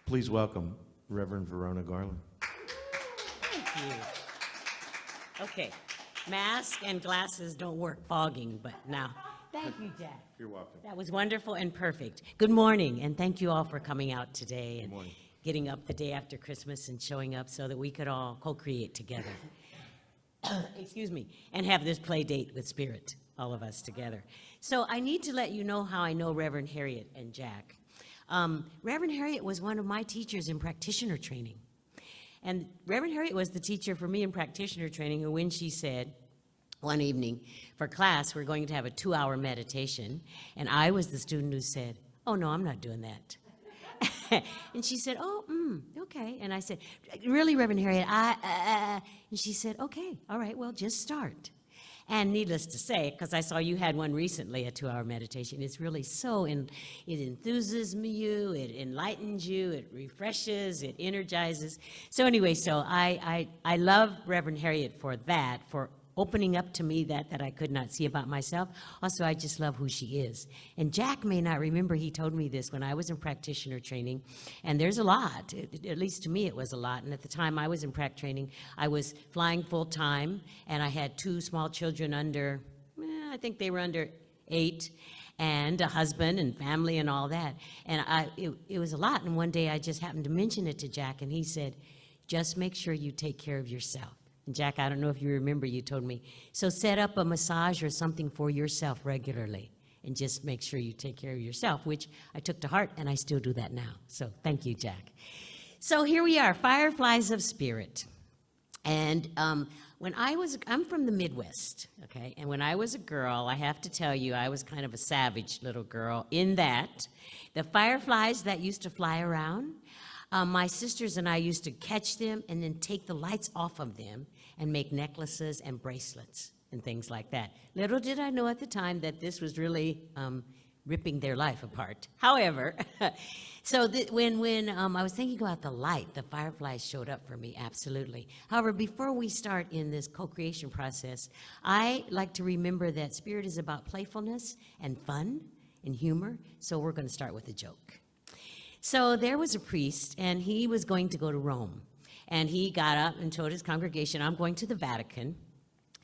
Please welcome Reverend Verona Garland. Thank you. Okay, mask and glasses don't work fogging, but now, thank you, Jack. You're welcome. That was wonderful and perfect. Good morning, and thank you all for coming out today and morning. getting up the day after Christmas and showing up so that we could all co-create together. Excuse me, and have this play date with Spirit, all of us together. So I need to let you know how I know Reverend Harriet and Jack. Reverend Harriet was one of my teachers in practitioner training. And Reverend Harriet was the teacher for me in practitioner training who, when she said, one evening for class, we're going to have a 2-hour meditation, and I was the student who said, oh, no, I'm not doing that. And she said, oh, okay. And I said, really, Reverend Harriet, and she said, okay, all right, well, just start. And needless to say, because I saw you had one recently, a 2-hour meditation, it's really it enthuses you, it enlightens you, it refreshes, it energizes. So anyway, so I love Reverend Harriet for that, for opening up to me that I could not see about myself. Also, I just love who she is. And Jack may not remember, he told me this when I was in practitioner training, and there's a lot, at least to me it was a lot. And at the time I was in prac training, I was flying full time, and I had 2 small children under, I think they were under 8, and a husband and family and all that. And it was a lot, and one day I just happened to mention it to Jack, and he said, just make sure you take care of yourself. And Jack, I don't know if you remember, you told me, so set up a massage or something for yourself regularly and just make sure you take care of yourself, which I took to heart, and I still do that now. So thank you, Jack. So here we are, Fireflies of Spirit. And I'm from the Midwest, okay? And when I was a girl, I have to tell you, I was kind of a savage little girl in that the fireflies that used to fly around, my sisters and I used to catch them and then take the lights off of them and make necklaces and bracelets and things like that. Little did I know at the time that this was really ripping their life apart. However, so when I was thinking about the light, the fireflies showed up for me, absolutely. However, before we start in this co-creation process, I like to remember that Spirit is about playfulness and fun and humor, so we're going to start with a joke. So there was a priest, and he was going to go to Rome. And he got up and told his congregation, I'm going to the Vatican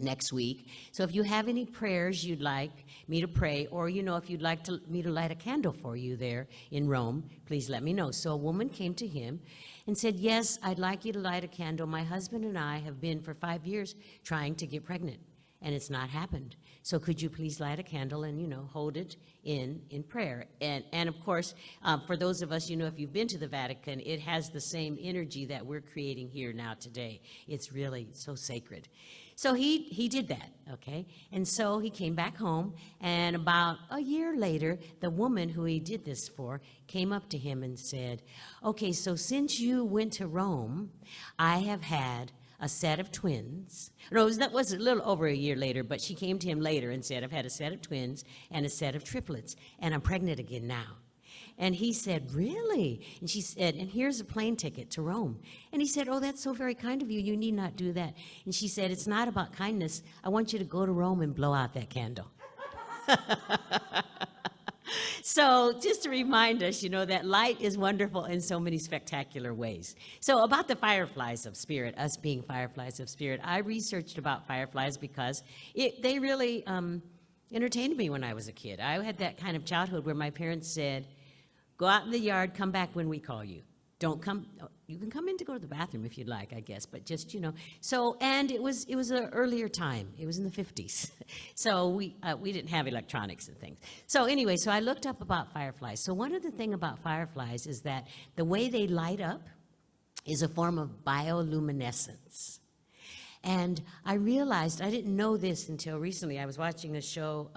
next week. So if you have any prayers you'd like me to pray, or, if you'd like me to light a candle for you there in Rome, please let me know. So a woman came to him and said, yes, I'd like you to light a candle. My husband and I have been for 5 years trying to get pregnant, and it's not happened. So could you please light a candle and, hold it in prayer? And of course, for those of us, if you've been to the Vatican, it has the same energy that we're creating here now today. It's really so sacred. So he did that, okay? And so he came back home, and about a year later, the woman who he did this for came up to him and said, okay, so since you went to Rome, I have had a set of twins. No, that was a little over a year later, but she came to him later and said, I've had a set of twins and a set of triplets, and I'm pregnant again now. And he said, really? And she said, and here's a plane ticket to Rome. And he said, oh, that's so very kind of you. You need not do that. And she said, it's not about kindness. I want you to go to Rome and blow out that candle. So just to remind us, that light is wonderful in so many spectacular ways. So about the Fireflies of Spirit, us being Fireflies of Spirit, I researched about fireflies because they really entertained me when I was a kid. I had that kind of childhood where my parents said, go out in the yard, come back when we call you. Don't come, you can come in to go to the bathroom if you'd like, I guess, but just, So, and it was an earlier time. It was in the 50s. So we didn't have electronics and things. So anyway, so I looked up about fireflies. So one of the things about fireflies is that the way they light up is a form of bioluminescence. And I realized, I didn't know this until recently. I was watching a show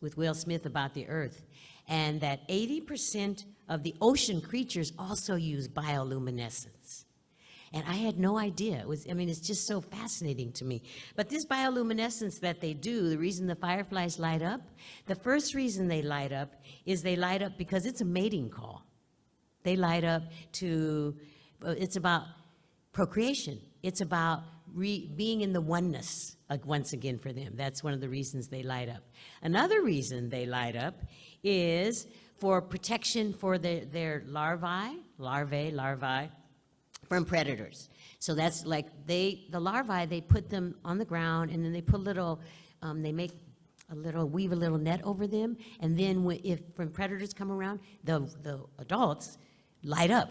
with Will Smith about the Earth, and that 80% of the ocean creatures also use bioluminescence. And I had no idea. It's just so fascinating to me. But this bioluminescence that they do, the reason the fireflies light up, the first reason they light up is they light up because it's a mating call. They light up it's about procreation. It's about being in the oneness, once again, for them. That's one of the reasons they light up. Another reason they light up is for protection for their larvae from predators. So that's like the larvae, they put them on the ground, and then they put weave a little net over them, and then when predators come around, the adults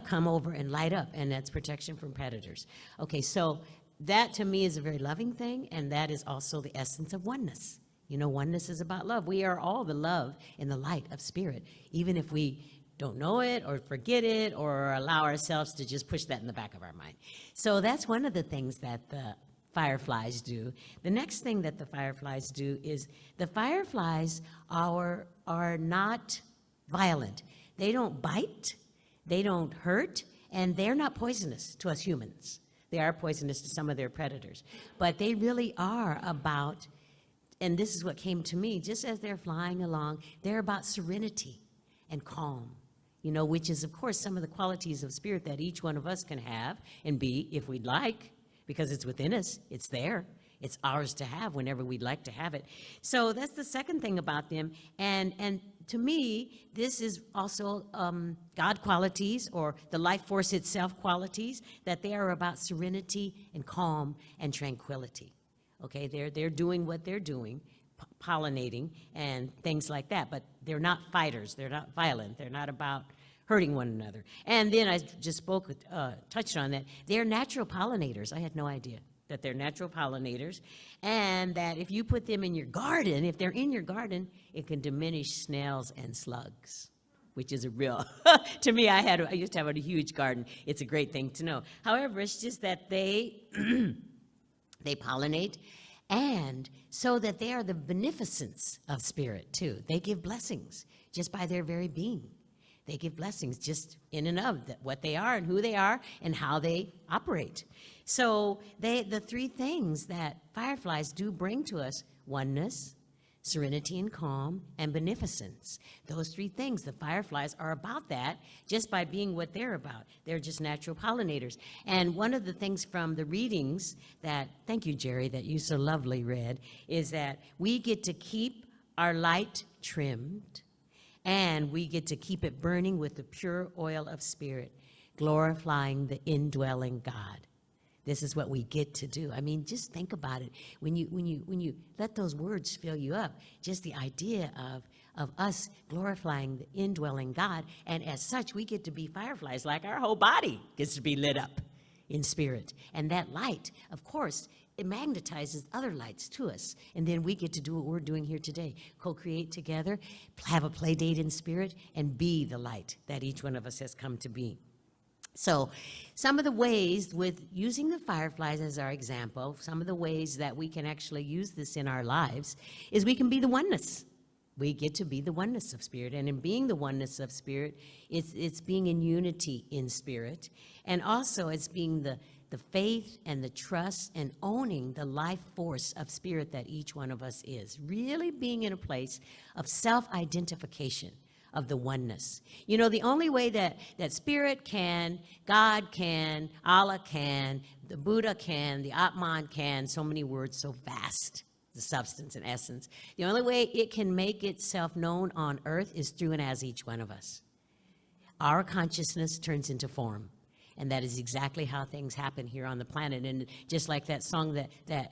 come over and light up, and that's protection from predators. Okay, so that to me is a very loving thing, and that is also the essence of oneness. You know, oneness is about love. We are all the love in the light of spirit, even if we don't know it or forget it or allow ourselves to just push that in the back of our mind. So that's one of the things that the fireflies do. The next thing that the fireflies do is the fireflies are not violent. They don't bite, they don't hurt, and they're not poisonous to us humans. They are poisonous to some of their predators. But they really are about, and this is what came to me, just as they're flying along, they're about serenity and calm, you know, which is, of course, some of the qualities of spirit that each one of us can have and be if we'd like, because it's within us, it's there. It's ours to have whenever we'd like to have it. So that's the second thing about them. And to me, this is also God qualities, or the life force itself qualities, that they are about serenity and calm and tranquility. Okay, they're doing what they're doing, pollinating and things like that, but they're not fighters, they're not violent, they're not about hurting one another. And then I just touched on that. They're natural pollinators. I had no idea that they're natural pollinators, and that if you put them in your garden, if they're in your garden, it can diminish snails and slugs, which is a real, to me, I used to have a huge garden. It's a great thing to know. However, it's just that they pollinate, and so that they are the beneficence of spirit too. They give blessings just by their very being. They give blessings just in and of what they are and who they are and how they operate. So the three things that fireflies do bring to us: oneness, serenity and calm, and beneficence. Those three things, the fireflies are about that just by being what they're about. They're just natural pollinators. And one of the things from the readings that, thank you, Jerry, that you so lovely read, is that we get to keep our light trimmed, and we get to keep it burning with the pure oil of spirit, glorifying the indwelling God. This is what we get to do. I mean, just think about it. When you let those words fill you up, just the idea of us glorifying the indwelling God, and as such, we get to be fireflies, like our whole body gets to be lit up in spirit. And that light, of course, it magnetizes other lights to us. And then we get to do what we're doing here today, co-create together, have a play date in spirit, and be the light that each one of us has come to be. So some of the ways, with using the fireflies as our example, some of the ways that we can actually use this in our lives is we can be the oneness. We get to be the oneness of spirit. And in being the oneness of spirit, it's being in unity in spirit. And also it's being the faith and the trust and owning the life force of spirit that each one of us is. Really being in a place of self-identification of the oneness. You know, the only way that spirit can, God can, Allah can, the Buddha can, the Atman can, so many words so vast, the substance and essence. The only way it can make itself known on earth is through and as each one of us. Our consciousness turns into form. And that is exactly how things happen here on the planet. And just like that song that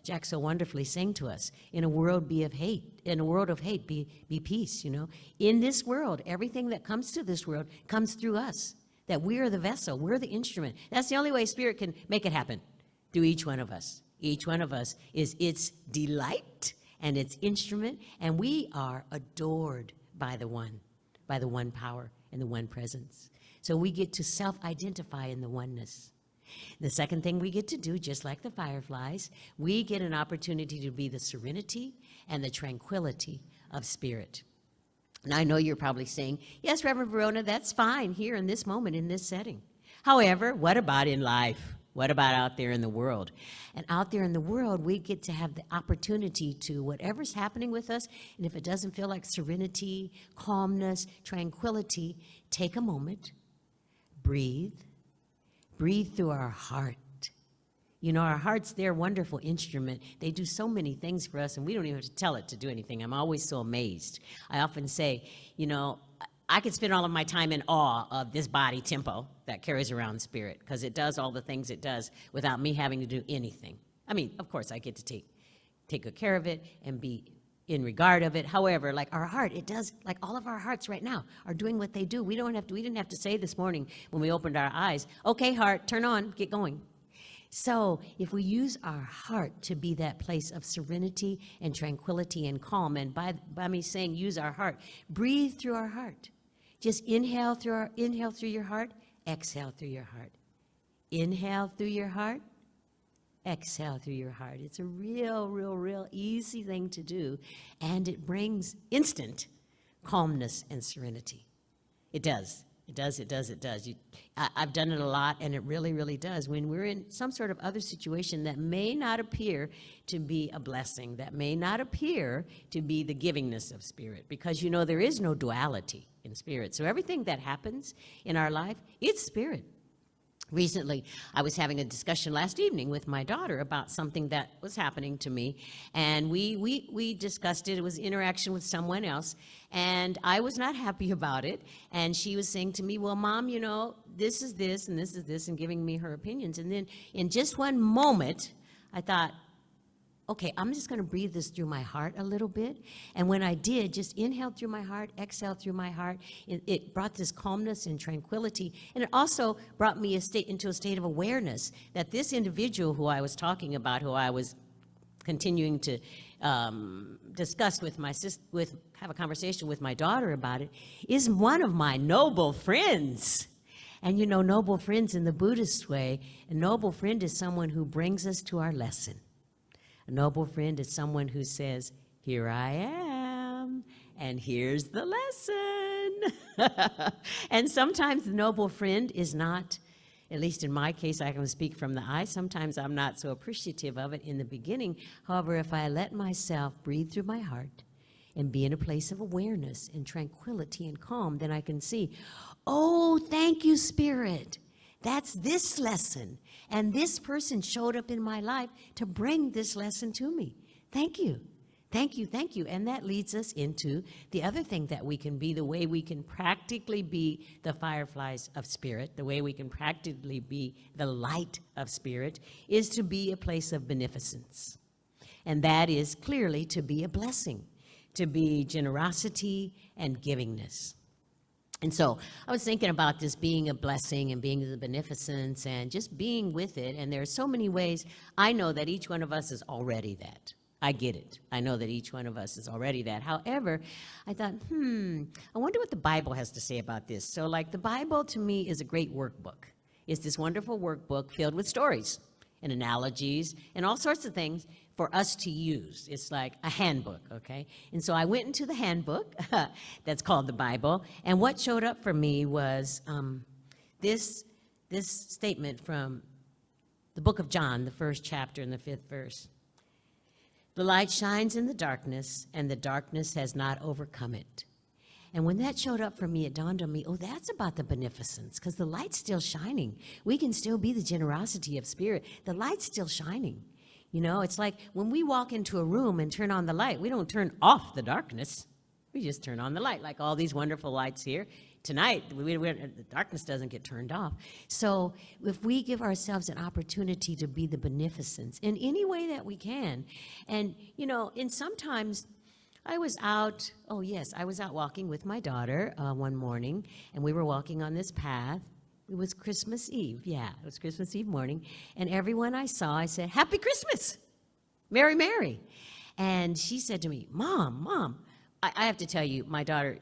Jack so wonderfully sang to us, in a world be of hate, in a world of hate be peace, you know. In this world, everything that comes to this world comes through us, that we are the vessel, we're the instrument. That's the only way spirit can make it happen, through each one of us. Each one of us is its delight and its instrument, and we are adored by the one power and the one presence. So we get to self-identify in the oneness. The second thing we get to do, just like the fireflies, we get an opportunity to be the serenity and the tranquility of spirit. Now, I know you're probably saying, yes, Reverend Verona, that's fine here in this moment, in this setting. However, what about in life? What about out there in the world? And out there in the world, we get to have the opportunity to, whatever's happening with us, and if it doesn't feel like serenity, calmness, tranquility, take a moment, breathe through our heart. You know, our heart's their wonderful instrument. They do so many things for us, and we don't even have to tell it to do anything. I'm always so amazed. I often say, you know, I could spend all of my time in awe of this body tempo that carries around spirit, because it does all the things it does without me having to do anything. I mean, of course, I get to take good care of it and be in regard of it. However, like our heart, it does, like all of our hearts right now are doing what they do. We didn't have to say this morning when we opened our eyes, okay, heart, turn on, get going. So if we use our heart to be that place of serenity and tranquility and calm, and by me saying use our heart, breathe through our heart. Just inhale through your heart, exhale through your heart. Inhale through your heart, exhale through your heart. It's a real easy thing to do, and it brings instant calmness and serenity. It does. It does. I've done it a lot, and it really does. When we're in some sort of other situation that may not appear to be a blessing, that may not appear to be the givingness of spirit, because there is no duality in spirit. So everything that happens in our life, it's spirit. Recently, I was having a discussion last evening with my daughter about something that was happening to me, and we discussed it. It was interaction with someone else, and I was not happy about it, and she was saying to me, well, Mom, this is this, and this is this, and giving me her opinions. And then in just one moment, I thought, okay, I'm just going to breathe this through my heart a little bit. And when I did, just inhale through my heart, exhale through my heart, it brought this calmness and tranquility. And it also brought me into a state of awareness that this individual who I was talking about, who I was continuing to discuss have a conversation with my daughter about it, is one of my noble friends. And noble friends in the Buddhist way, a noble friend is someone who brings us to our lesson. A noble friend is someone who says, here I am, and here's the lesson. And sometimes the noble friend is not, at least in my case, I can speak from the I, sometimes I'm not so appreciative of it in the beginning. However, if I let myself breathe through my heart and be in a place of awareness and tranquility and calm, then I can see, oh, thank you, Spirit. That's this lesson. And this person showed up in my life to bring this lesson to me. Thank you. Thank you. Thank you. And that leads us into the other thing that we can be, the way we can practically be the fireflies of spirit, the way we can practically be the light of spirit, is to be a place of beneficence. And that is clearly to be a blessing, to be generosity and givingness. And so I was thinking about this being a blessing and being the beneficence and just being with it. And there are so many ways. I know that each one of us is already that. I get it. I know that each one of us is already that. However, I thought, I wonder what the Bible has to say about this. So the Bible to me is a great workbook. It's this wonderful workbook filled with stories and analogies and all sorts of things for us to use. It's like a handbook, okay? And so I went into the handbook that's called the Bible, and what showed up for me was this statement from the book of John, the 1st chapter and the 5th verse. The light shines in the darkness, and the darkness has not overcome it. And when that showed up for me, it dawned on me, oh, that's about the beneficence, because the light's still shining. We can still be the generosity of spirit. The light's still shining. It's like when we walk into a room and turn on the light, we don't turn off the darkness. We just turn on the light, like all these wonderful lights here. Tonight, the darkness doesn't get turned off. So if we give ourselves an opportunity to be the beneficence in any way that we can, and, and sometimes I was out walking with my daughter one morning, and we were walking on this path. It was Christmas Eve. Yeah, it was Christmas Eve morning. And everyone I saw, I said, Happy Christmas! Merry, Merry. And she said to me, Mom, I have to tell you, my daughter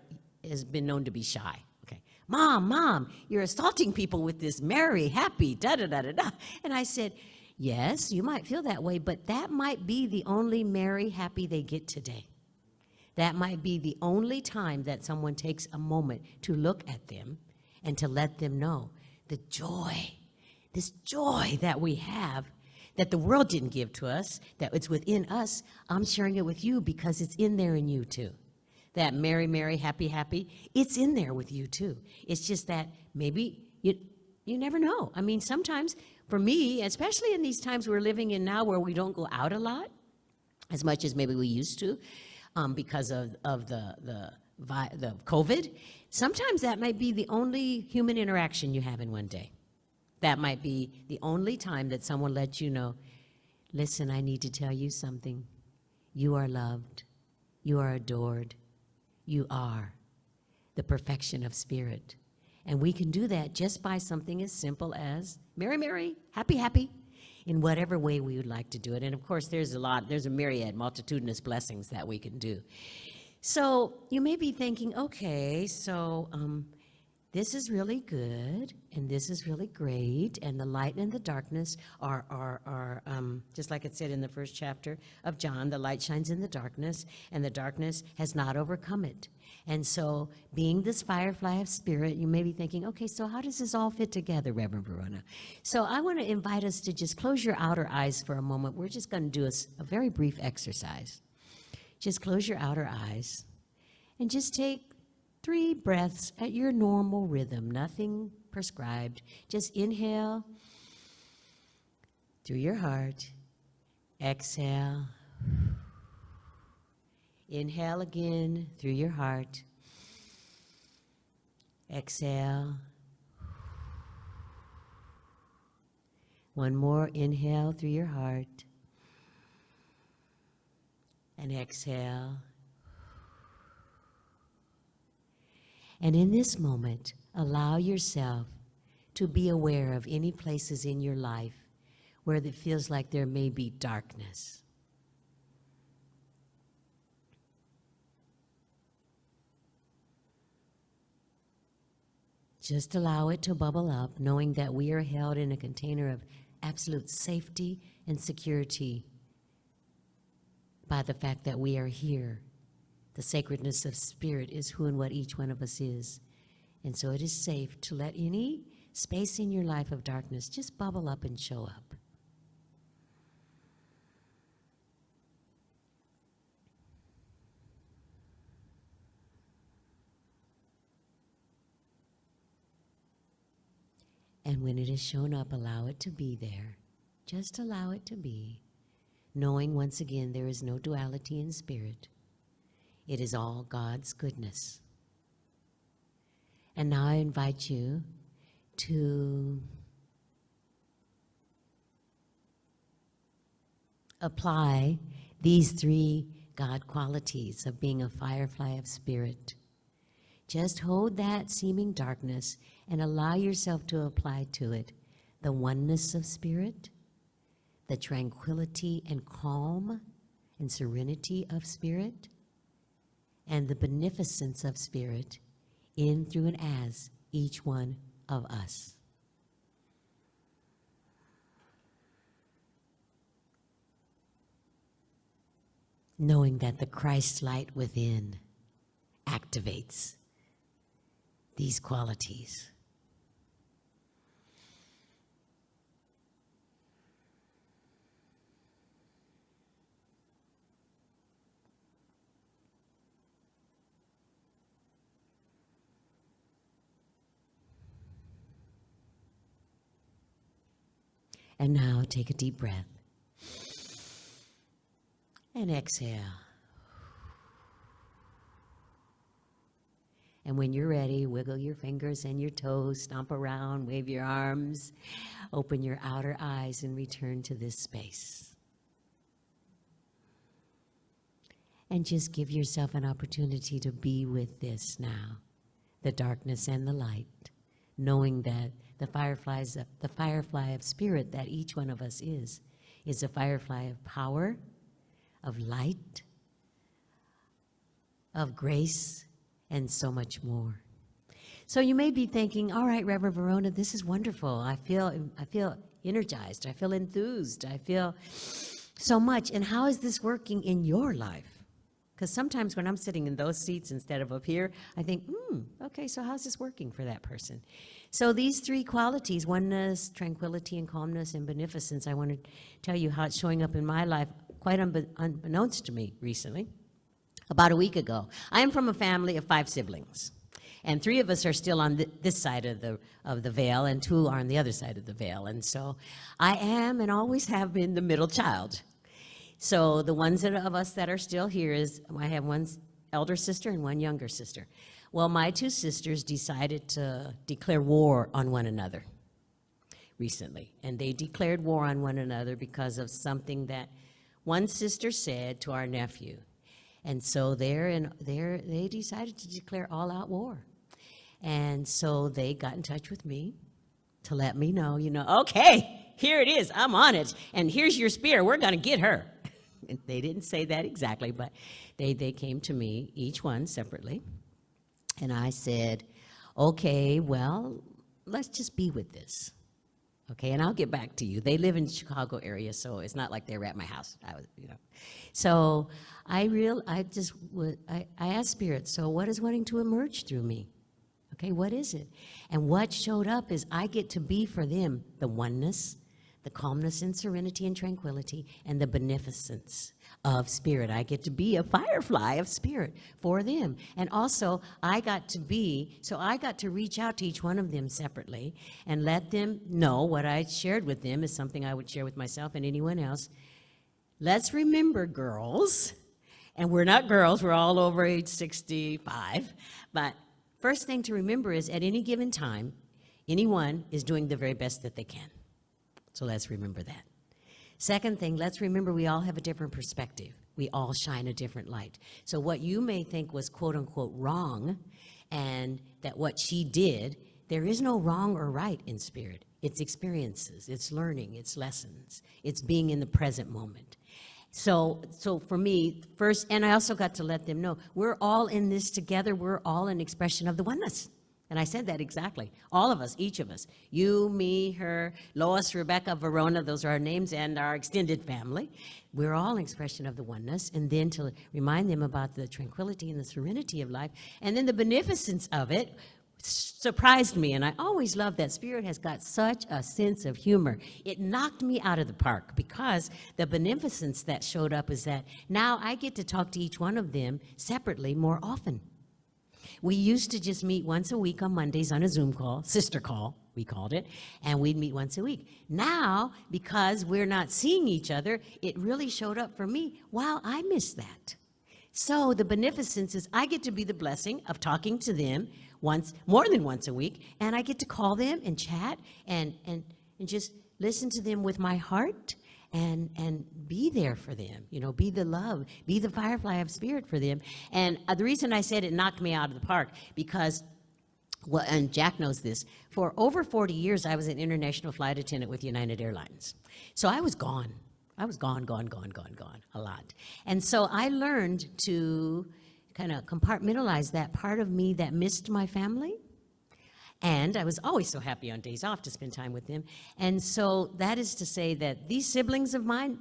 has been known to be shy. Okay, Mom, you're assaulting people with this merry, happy, da-da-da-da-da. And I said, yes, you might feel that way, but that might be the only merry, happy they get today. That might be the only time that someone takes a moment to look at them and to let them know the joy, this joy that we have, that the world didn't give to us, that it's within us. I'm sharing it with you because it's in there in you too. That merry, merry, happy, happy, it's in there with you too. It's just that maybe you never know. I mean, sometimes for me, especially in these times we're living in now where we don't go out a lot as much as maybe we used to because of the the COVID, sometimes that might be the only human interaction you have in one day. That might be the only time that someone lets you know, listen, I need to tell you something. You are loved. You are adored. You are the perfection of spirit. And we can do that just by something as simple as Mary, Mary, happy, happy, in whatever way we would like to do it. And of course, there's a myriad, multitudinous blessings that we can do. So you may be thinking, okay, so this is really good, and this is really great, and the light and the darkness are just like it said in the first chapter of John, the light shines in the darkness, and the darkness has not overcome it. And so, being this firefly of spirit, you may be thinking, okay, so how does this all fit together, Reverend Verona? So I want to invite us to just close your outer eyes for a moment. We're just going to do a very brief exercise. Just close your outer eyes and just take 3 breaths at your normal rhythm, nothing prescribed. Just inhale through your heart, exhale. Inhale again through your heart, exhale. One more inhale through your heart, and exhale. And in this moment, allow yourself to be aware of any places in your life where it feels like there may be darkness. Just allow it to bubble up, knowing that we are held in a container of absolute safety and security by the fact that we are here. The sacredness of spirit is who and what each one of us is. And so it is safe to let any space in your life of darkness just bubble up and show up. And when it has shown up, allow it to be there. Just allow it to be, knowing once again there is no duality in spirit. It is all God's goodness. And now I invite you to apply these 3 God qualities of being a firefly of spirit. Just hold that seeming darkness and allow yourself to apply to it the oneness of spirit, the tranquility and calm and serenity of spirit, and the beneficence of spirit in, through, and as each one of us. Knowing that the Christ light within activates these qualities. And now take a deep breath and exhale. And when you're ready, wiggle your fingers and your toes, stomp around, wave your arms, open your outer eyes, and return to this space. And just give yourself an opportunity to be with this now, the darkness and the light, knowing that the firefly of spirit that each one of us is a firefly of power, of light, of grace, and so much more. So you may be thinking, all right, Reverend Verona, this is wonderful. I feel energized. I feel enthused. I feel so much. And how is this working in your life? Because sometimes when I'm sitting in those seats instead of up here, I think, okay, so how's this working for that person? So these 3 qualities, oneness, tranquility, and calmness, and beneficence, I want to tell you how it's showing up in my life, quite unbeknownst to me recently. About a week ago. I am from a family of 5 siblings, and 3 of us are still on this side of the veil, and 2 are on the other side of the veil. And so I am and always have been the middle child. So the ones of us that are still here is, I have one elder sister and one younger sister. Well, my two sisters decided to declare war on one another recently. And they declared war on one another because of something that one sister said to our nephew. And so they decided to declare all-out war. And so they got in touch with me to let me know, okay, here it is, I'm on it, and here's your spear, we're going to get her. They didn't say that exactly, but they came to me, each one separately, and I said, okay, well, let's just be with this. Okay, and I'll get back to you. They live in the Chicago area, so it's not like they were at my house. So I asked Spirit, so what is wanting to emerge through me? Okay, what is it? And what showed up is I get to be for them the oneness, the calmness and serenity and tranquility, and the beneficence of spirit. I get to be a firefly of spirit for them. And also, I got to reach out to each one of them separately and let them know what I shared with them is something I would share with myself and anyone else. Let's remember, girls, and we're not girls, we're all over age 65, but first thing to remember is at any given time, anyone is doing the very best that they can. So let's remember that. Second thing, let's remember we all have a different perspective. We all shine a different light. So what you may think was quote unquote wrong, and that what she did, there is no wrong or right in spirit. It's experiences, it's learning, it's lessons, it's being in the present moment. So for me, first, and I also got to let them know, we're all in this together, we're all an expression of the oneness. And I said that exactly. All of us, each of us. You, me, her, Lois, Rebecca, Verona, those are our names, and our extended family. We're all an expression of the oneness. And then to remind them about the tranquility and the serenity of life, and then the beneficence of it surprised me. And I always love that Spirit has got such a sense of humor. It knocked me out of the park because the beneficence that showed up is that now I get to talk to each one of them separately more often. We used to just meet once a week on Mondays on a Zoom call, sister call, we called it, and we'd meet once a week. Now, because we're not seeing each other, it really showed up for me. Wow, I missed that. So the beneficence is I get to be the blessing of talking to them more than once a week, and I get to call them and chat and just listen to them with my heart and be there for them, be the love, be the firefly of spirit for them. And the reason I said it knocked me out of the park, because, well, and Jack knows this, for over 40 years, I was an international flight attendant with United Airlines. So I was gone. I was gone a lot. And so I learned to kind of compartmentalize that part of me that missed my family. And I was always so happy on days off to spend time with them. And so that is to say that these siblings of mine,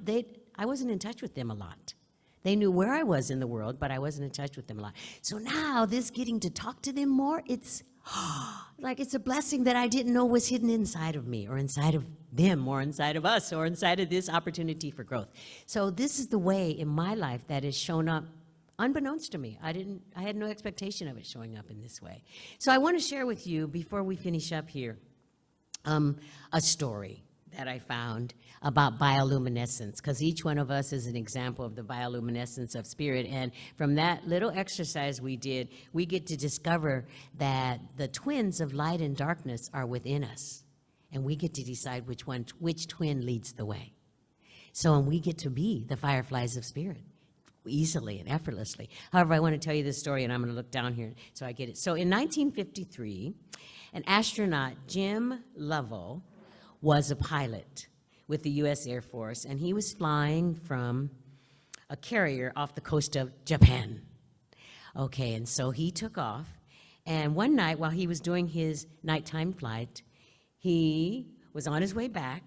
I wasn't in touch with them a lot. They knew where I was in the world, but I wasn't in touch with them a lot. So now this getting to talk to them more, it's like it's a blessing that I didn't know was hidden inside of me or inside of them or inside of us or inside of this opportunity for growth. So this is the way in my life that has shown up unbeknownst to me. I had no expectation of it showing up in this way. So I want to share with you, before we finish up here, a story that I found about bioluminescence, because each one of us is an example of the bioluminescence of spirit. And from that little exercise we did, we get to discover that the twins of light and darkness are within us. And we get to decide which twin leads the way. So, and we get to be the fireflies of spirit easily and effortlessly. However, I want to tell you this story, and I'm going to look down here so I get it. So in 1953, an astronaut, Jim Lovell, was a pilot with the U.S. Air Force, and he was flying from a carrier off the coast of Japan. Okay, and so he took off, and one night while he was doing his nighttime flight, he was on his way back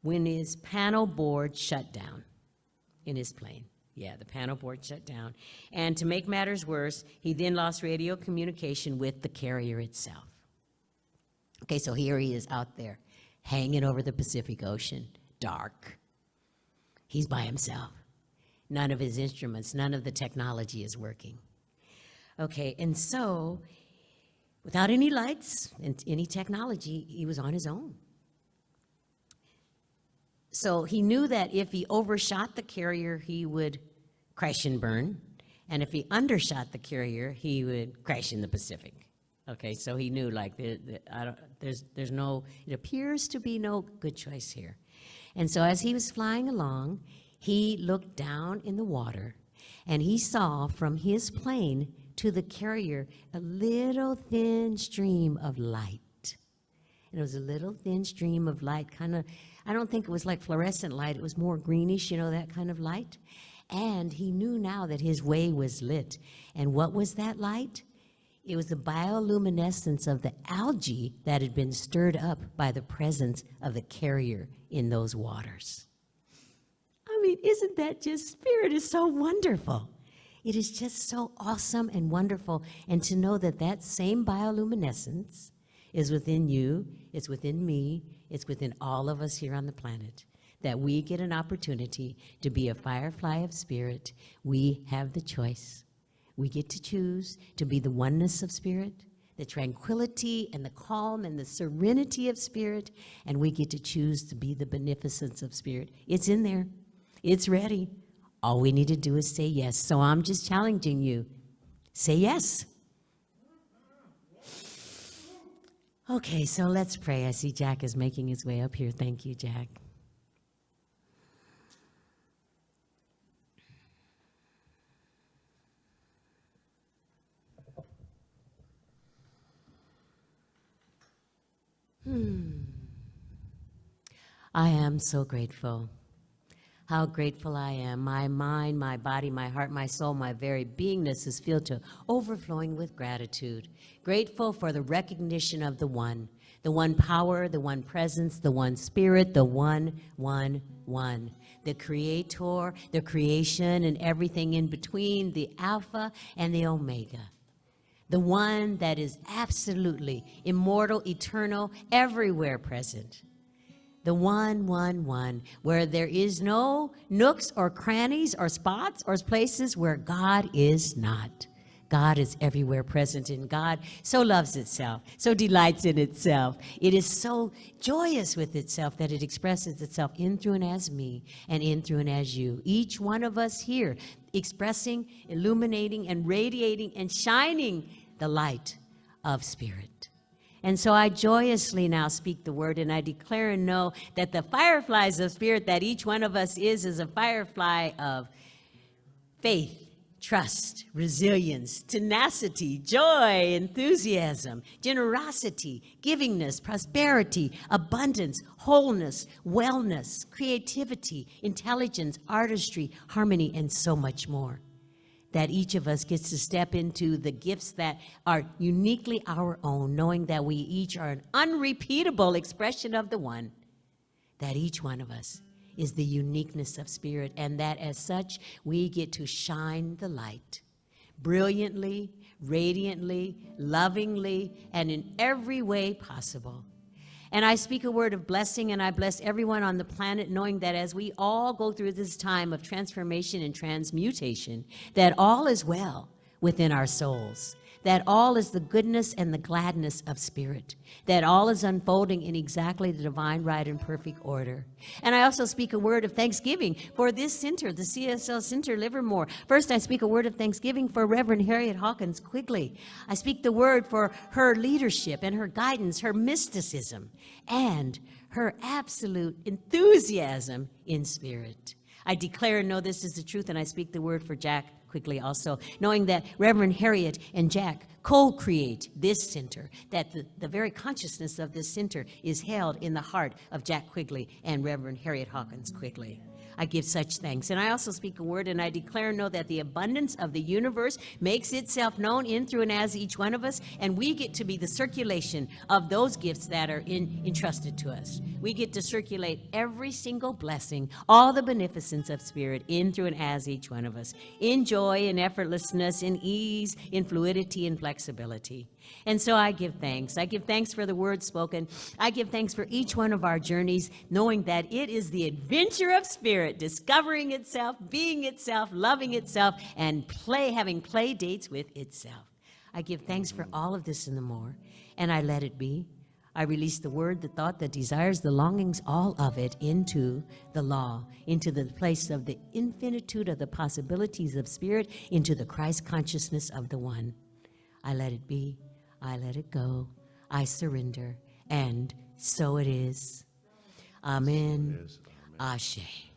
when his panel board shut down in his plane. Yeah, the panel board shut down. And to make matters worse, he then lost radio communication with the carrier itself. Okay, so here he is out there, hanging over the Pacific Ocean, dark. He's by himself. None of his instruments, none of the technology is working. Okay, and so, without any lights and any technology, he was on his own. So he knew that if he overshot the carrier, he would crash and burn, And if he undershot the carrier, he would crash in the Pacific. Okay, so he knew, like, there's no, it appears to be no good choice here. And so as he was flying along, he looked down in the water, and he saw from his plane to the carrier a little thin stream of light. And it was a little thin stream of light, kind of, I don't think it was like fluorescent light. It was more greenish, you know, that kind of light. And he knew now that his way was lit. And what was that light? It was the bioluminescence of the algae that had been stirred up by the presence of the carrier in those waters. I mean, isn't that just, Spirit is so wonderful. It is just so awesome and wonderful. And to know that that same bioluminescence is within you, it's within me, it's within all of us here on the planet, that we get an opportunity to be a firefly of spirit. We have the choice. We get to choose to be the oneness of spirit, the tranquility and the calm and the serenity of spirit, and we get to choose to be the beneficence of spirit. It's in there. It's ready. All we need to do is say yes. So I'm just challenging you. Say yes. Okay, so let's pray. I see Jack is making his way up here. Thank you, Jack. I am so grateful. How grateful I am. My mind, my body, my heart, my soul, my very beingness is filled to overflowing with gratitude. Grateful for the recognition of the one power, the one presence, the one spirit, the one, the creator, the creation, and everything in between, the Alpha and the Omega. The one that is absolutely immortal, eternal, everywhere present. The one, where there is no nooks or crannies or spots or places where God is not. God is everywhere present, and God so loves itself, so delights in itself. It is so joyous with itself that it expresses itself in, through, and as me, and in, through, and as you. Each one of us here expressing, illuminating, and radiating, and shining the light of spirit. And so I joyously now speak the word, and I declare and know that the fireflies of spirit that each one of us is a firefly of faith, trust, resilience, tenacity, joy, enthusiasm, generosity, givingness, prosperity, abundance, wholeness, wellness, creativity, intelligence, artistry, harmony, and so much more. That each of us gets to step into the gifts that are uniquely our own, knowing that we each are an unrepeatable expression of the one, that each one of us is the uniqueness of spirit, and that as such, we get to shine the light brilliantly, radiantly, lovingly, and in every way possible. And I speak a word of blessing, and I bless everyone on the planet, knowing that as we all go through this time of transformation and transmutation, that all is well within our souls, that all is the goodness and the gladness of spirit, that all is unfolding in exactly the divine, right, and perfect order. And I also speak a word of thanksgiving for this center, the CSL Center Livermore. First, I speak a word of thanksgiving for Reverend Harriet Hawkins Quigley. I speak the word for her leadership and her guidance, her mysticism, and her absolute enthusiasm in spirit. I declare and know this is the truth, and I speak the word for Jack Quigley also, knowing that Reverend Harriet and Jack co-create this center, that the very consciousness of this center is held in the heart of Jack Quigley and Reverend Harriet Hawkins Quigley. I give such thanks. And I also speak a word, and I declare and know that the abundance of the universe makes itself known in, through, and as each one of us, and we get to be the circulation of those gifts that are entrusted to us. We get to circulate every single blessing, all the beneficence of spirit in, through, and as each one of us, in joy, in effortlessness, in ease, in fluidity, and flexibility. And so I give thanks. I give thanks for the word spoken. I give thanks for each one of our journeys, knowing that it is the adventure of spirit, discovering itself, being itself, loving itself, and having play dates with itself. I give thanks for all of this and the more, and I let it be. I release the word, the thought, the desires, the longings, all of it into the law, into the place of the infinitude of the possibilities of spirit, into the Christ consciousness of the one. I let it be. I let it go. I surrender. And so it is. Amen. It is. Amen. Ashe.